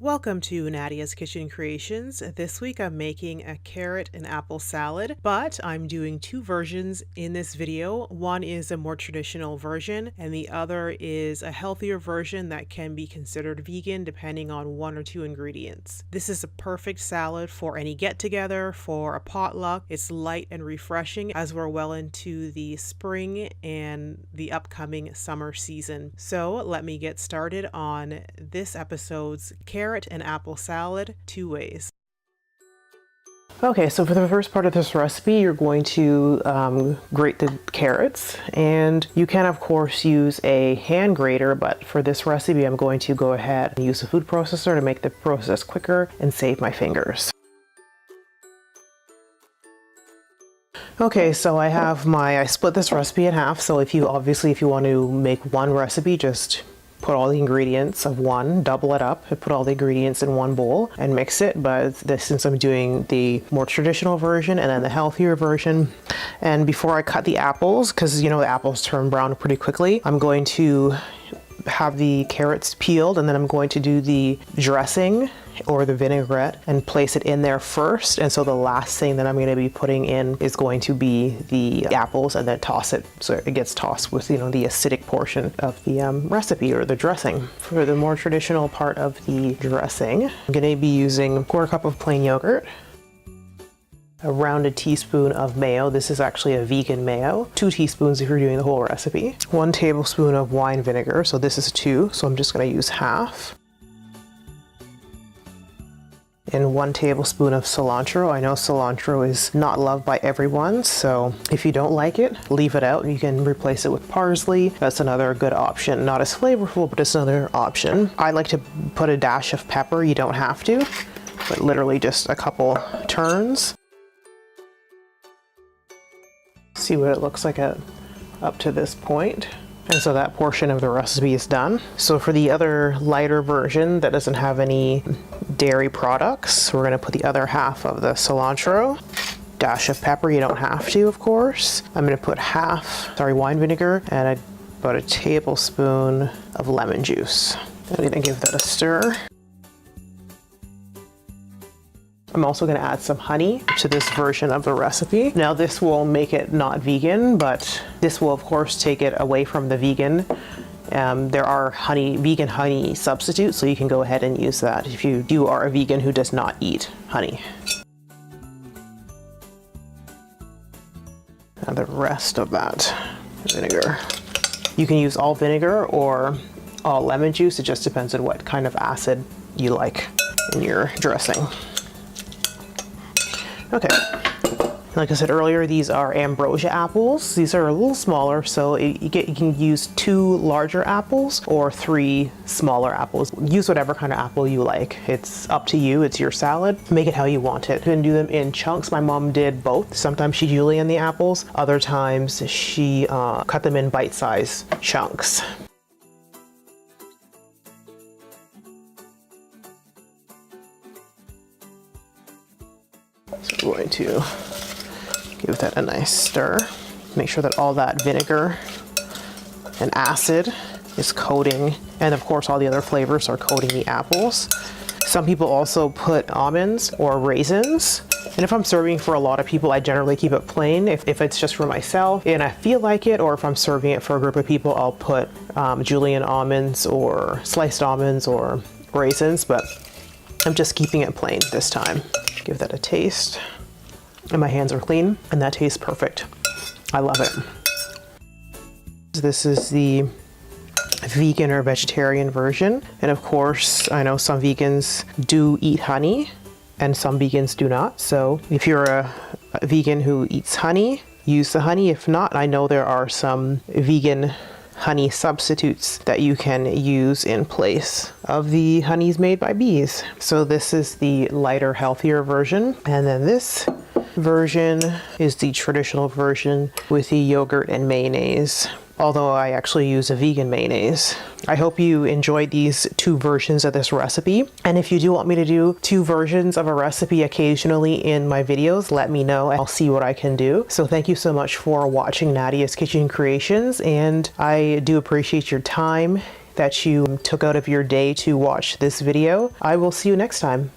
Welcome to Nadia's Kitchen Creations. This week I'm making a carrot and apple salad, but I'm doing two versions in this video. One is a more traditional version and the other is a healthier version that can be considered vegan depending on one or two ingredients. This is a perfect salad for any get-together, for a potluck. It's light and refreshing as we're well into the spring and the upcoming summer season. So let me get started on this episode's carrot and apple salad two ways. Okay, so for the first part of this recipe, you're going to grate the carrots, and you can of course use a hand grater, but for this recipe I'm going to go ahead and use a food processor to make the process quicker and save my fingers. Okay, so I split this recipe in half, so if you want to make one recipe, just put all the ingredients of one, double it up, and put all the ingredients in one bowl and mix it. But since I'm doing the more traditional version and then the healthier version, and before I cut the apples, because you know the apples turn brown pretty quickly, I'm going to have the carrots peeled and then I'm going to do the dressing or the vinaigrette and place it in there first. And so the last thing that I'm going to be putting in is going to be the apples, and then toss it so it gets tossed with, you know, the acidic portion of the recipe or the dressing. For the more traditional part of the dressing, I'm going to be using a quarter cup of plain yogurt, a rounded teaspoon of mayo. This is actually a vegan mayo. 2 teaspoons if you're doing the whole recipe. 1 tablespoon of wine vinegar. So this is 2, so I'm just going to use half. And 1 tablespoon of cilantro. I know cilantro is not loved by everyone, so if you don't like it, leave it out. You can replace it with parsley. That's another good option. Not as flavorful, but it's another option. I like to put a dash of pepper. You don't have to, but literally just a couple turns. See what it looks like up to this point. And so that portion of the recipe is done. So for the other lighter version that doesn't have any dairy products, we're going to put the other half of the cilantro, dash of pepper. You don't have to, of course. I'm going to put wine vinegar, and about a tablespoon of lemon juice. I'm going to give that a stir. I'm also going to add some honey to this version of the recipe. Now this will make it not vegan, but this will of course take it away from the vegan. There are vegan honey substitutes, so you can go ahead and use that if you are a vegan who does not eat honey. And the rest of that vinegar. You can use all vinegar or all lemon juice. It just depends on what kind of acid you like in your dressing. Okay, like I said earlier, these are ambrosia apples. These are a little smaller, so you can use 2 larger apples or 3 smaller apples. Use whatever kind of apple you like. It's up to you. It's your salad. Make it how you want it. You can do them in chunks. My mom did both. Sometimes she julienne the apples. Other times she cut them in bite-sized chunks. So I'm going to give that a nice stir. Make sure that all that vinegar and acid is coating, and of course all the other flavors are coating the apples. Some people also put almonds or raisins. And if I'm serving for a lot of people, I generally keep it plain. If it's just for myself and I feel like it, or if I'm serving it for a group of people, I'll put julienne almonds or sliced almonds or raisins, but I'm just keeping it plain this time. Give that a taste. And my hands are clean, and that tastes perfect. I love it. This is the vegan or vegetarian version. And of course, I know some vegans do eat honey and some vegans do not. So if you're a vegan who eats honey, use the honey. If not, I know there are some vegan honey substitutes that you can use in place of the honeys made by bees. So this is the lighter, healthier version. And then this version is the traditional version with the yogurt and mayonnaise. Although I actually use a vegan mayonnaise. I hope you enjoyed these 2 versions of this recipe. And if you do want me to do 2 versions of a recipe occasionally in my videos, let me know. I'll see what I can do. So thank you so much for watching Nadia's Kitchen Creations, and I do appreciate your time. that you took out of your day to watch this video. I will see you next time.